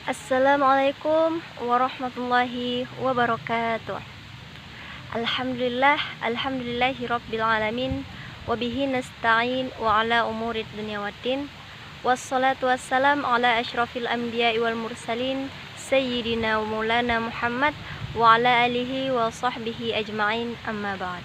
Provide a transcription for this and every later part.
Assalamualaikum warahmatullahi wabarakatuh. Alhamdulillahi rabbil alamin, wabihi nasta'in wa ala umurid dunya waddin. Wassalatu wassalam ala asyrafil anbiya'i wal mursalin, sayyidina wa maulana Muhammad wa ala alihi wa sahbihi ajma'in, amma ba'd.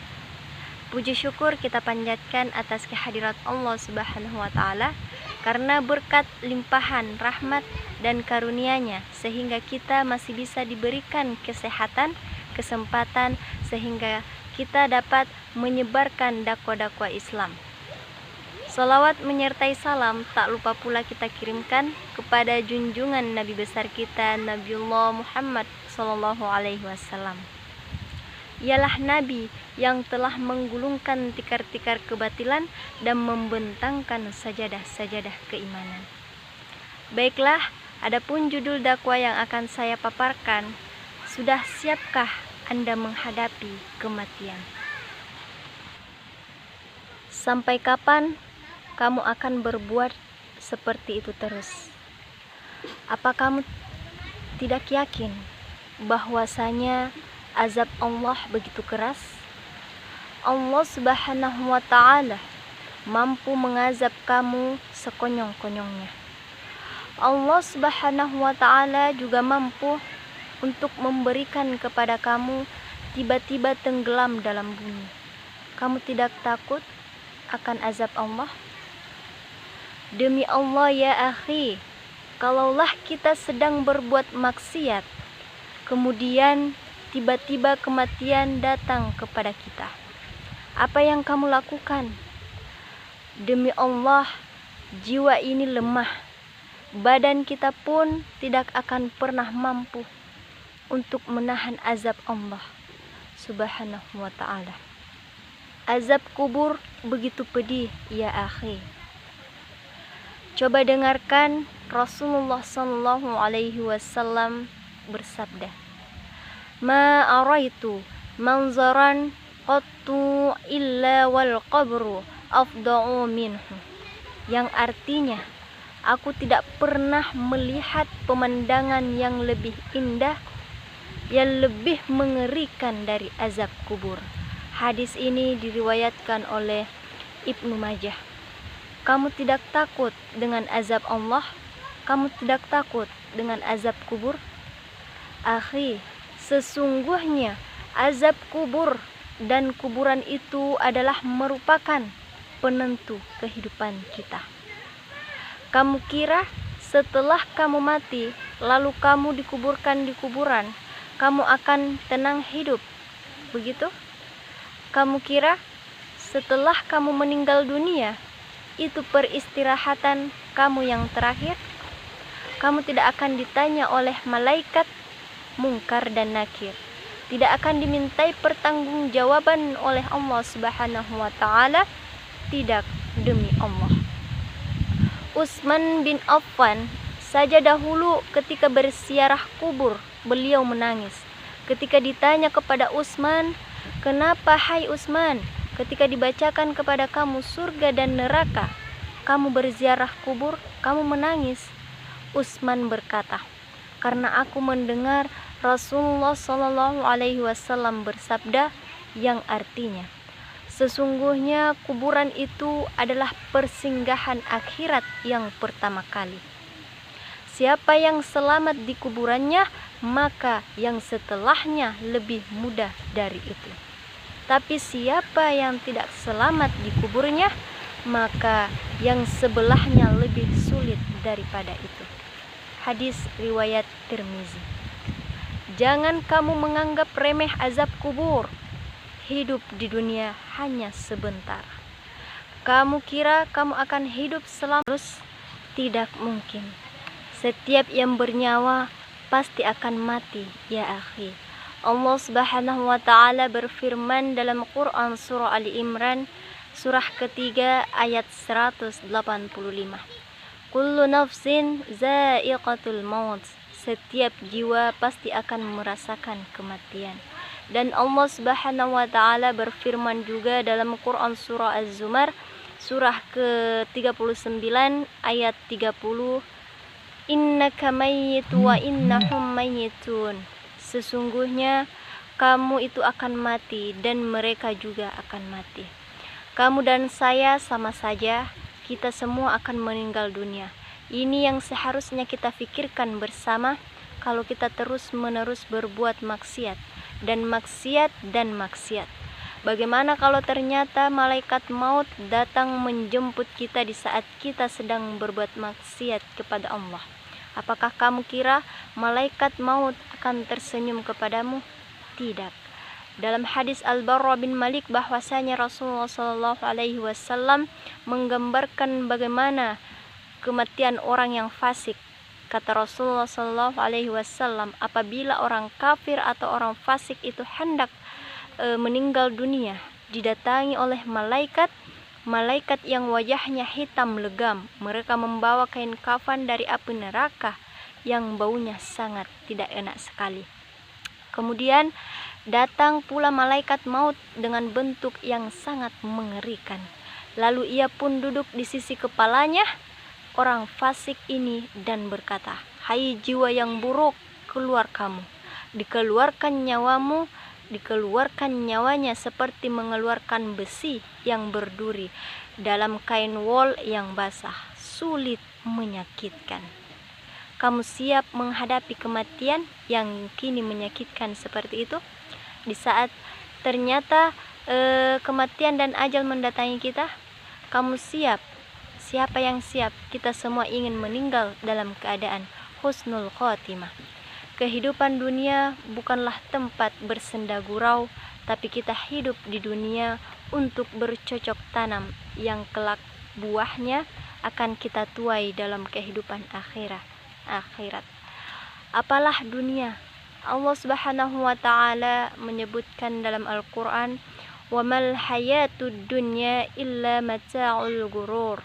Puji syukur kita panjatkan atas kehadirat Allah Subhanahu wa ta'ala, karena berkat limpahan rahmat dan karunia-Nya sehingga kita masih bisa diberikan kesehatan, kesempatan, sehingga kita dapat menyebarkan dakwah-dakwah Islam. Salawat menyertai salam tak lupa pula kita kirimkan kepada junjungan Nabi besar kita, Nabiullah Muhammad SAW. Ialah Nabi yang telah menggulungkan tikar-tikar kebatilan dan membentangkan sajadah-sajadah keimanan. Baiklah, adapun judul dakwah yang akan saya paparkan, sudah siapkah Anda menghadapi kematian? Sampai kapan kamu akan berbuat seperti itu terus? Apa kamu tidak yakin bahwasanya azab Allah begitu keras? Allah Subhanahu wa ta'ala mampu mengazab kamu sekonyong-konyongnya. Allah Subhanahu wa ta'ala juga mampu untuk memberikan kepada kamu tiba-tiba tenggelam dalam bumi. Kamu tidak takut akan azab Allah? Demi Allah ya akhi, kalaulah kita sedang berbuat maksiat, kemudian tiba-tiba kematian datang kepada kita, apa yang kamu lakukan? Demi Allah, jiwa ini lemah. Badan kita pun tidak akan pernah mampu untuk menahan azab Allah Subhanahu wa ta'ala. Azab kubur begitu pedih ya akhi. Coba dengarkan Rasulullah SAW bersabda, "Ma araitu manzaran qattu illa wal qabru afda'u minhu." Yang artinya, aku tidak pernah melihat pemandangan yang lebih indah, yang lebih mengerikan dari azab kubur. Hadis ini diriwayatkan oleh Ibnu Majah. Kamu tidak takut dengan azab Allah? Kamu tidak takut dengan azab kubur? Akhi, sesungguhnya azab kubur dan kuburan itu adalah merupakan penentu kehidupan kita. Kamu kira setelah kamu mati, lalu kamu dikuburkan di kuburan, kamu akan tenang hidup? Begitu? Kamu kira setelah kamu meninggal dunia, itu peristirahatan kamu yang terakhir? Kamu tidak akan ditanya oleh malaikat Munkar dan Nakir, tidak akan dimintai pertanggungjawaban oleh Allah Subhanahu wa ta'ala. Tidak, demi Allah. Utsman bin Affan saja dahulu ketika berziarah kubur, beliau menangis. Ketika ditanya kepada Utsman, "Kenapa hai Utsman, ketika dibacakan kepada kamu surga dan neraka, kamu berziarah kubur, kamu menangis?" Utsman berkata, "Karena aku mendengar Rasulullah SAW bersabda yang artinya, sesungguhnya kuburan itu adalah persinggahan akhirat yang pertama kali. Siapa yang selamat di kuburannya, maka yang setelahnya lebih mudah dari itu. Tapi siapa yang tidak selamat di kuburnya, maka yang sebelahnya lebih sulit daripada itu." Hadis riwayat Tirmizi. Jangan kamu menganggap remeh azab kubur. Hidup di dunia hanya sebentar. Kamu kira kamu akan hidup terus? Tidak mungkin. Setiap yang bernyawa pasti akan mati ya akhi. Allah Subhanahu wa ta'ala berfirman dalam Quran surah Ali Imran surah ketiga ayat 185. Kullu nafsin za'iqatul maut. Setiap jiwa pasti akan merasakan kematian. Dan Allah Subhanahu wa ta'ala berfirman juga dalam Quran surah Az-Zumar surah ke-39 ayat 30 innaka mayyitu wa innahum mayyitun. Sesungguhnya kamu itu akan mati dan mereka juga akan mati. Kamu dan saya sama saja, kita semua akan meninggal dunia. Ini yang seharusnya kita pikirkan bersama kalau kita terus-menerus berbuat maksiat dan maksiat dan maksiat. Bagaimana kalau ternyata malaikat maut datang menjemput kita di saat kita sedang berbuat maksiat kepada Allah? Apakah kamu kira malaikat maut akan tersenyum kepadamu? Tidak. Dalam hadis Al-Barra bin Malik bahwasanya Rasulullah SAW menggambarkan bagaimana kematian orang yang fasik. Kata Rasulullah SAW, apabila orang kafir atau orang fasik itu hendak meninggal dunia, didatangi oleh malaikat yang wajahnya hitam legam. Mereka membawa kain kafan dari api neraka yang baunya sangat tidak enak sekali. Kemudian datang pula malaikat maut dengan bentuk yang sangat mengerikan. Lalu ia pun duduk di sisi kepalanya orang fasik ini dan berkata, "Hai jiwa yang buruk, keluar kamu. Dikeluarkan nyawanya seperti mengeluarkan besi yang berduri dalam kain wol yang basah, sulit, menyakitkan. Kamu siap menghadapi kematian yang kini menyakitkan seperti itu?" Di saat ternyata kematian dan ajal mendatangi kita, kamu siap? Siapa yang siap? Kita semua ingin meninggal dalam keadaan husnul khotimah. Kehidupan dunia bukanlah tempat bersenda gurau, tapi kita hidup di dunia untuk bercocok tanam yang kelak buahnya akan kita tuai dalam kehidupan akhirat. Apalah dunia? Allah Subhanahu wa taala menyebutkan dalam Al-Qur'an, "Wa mal hayatud dunya illa mata'ul ghurur."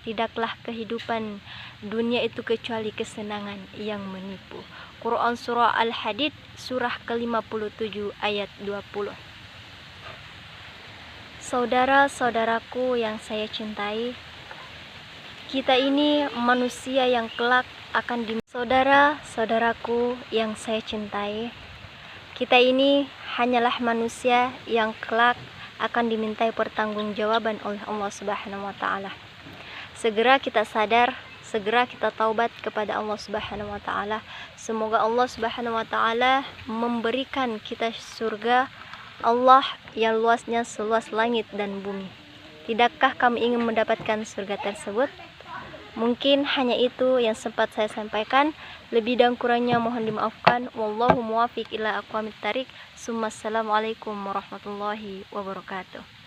Tidaklah kehidupan dunia itu kecuali kesenangan yang menipu. Quran surah Al-Hadid surah ke-57 ayat 20. Saudara-saudaraku yang saya cintai, kita ini manusia yang kelak akan Saudara-saudaraku yang saya cintai, kita ini hanyalah manusia yang kelak akan dimintai pertanggungjawaban oleh Allah Subhanahu wa taala. Segera kita sadar, segera kita taubat kepada Allah Subhanahu wa taala. Semoga Allah Subhanahu wa taala memberikan kita surga Allah yang luasnya seluas langit dan bumi. Tidakkah kami ingin mendapatkan surga tersebut? Mungkin hanya itu yang sempat saya sampaikan. Lebih dan kurangnya mohon dimaafkan. Wallahu muwaffiq ila aqwamit thariq. Assalamualaikum warahmatullahi wabarakatuh.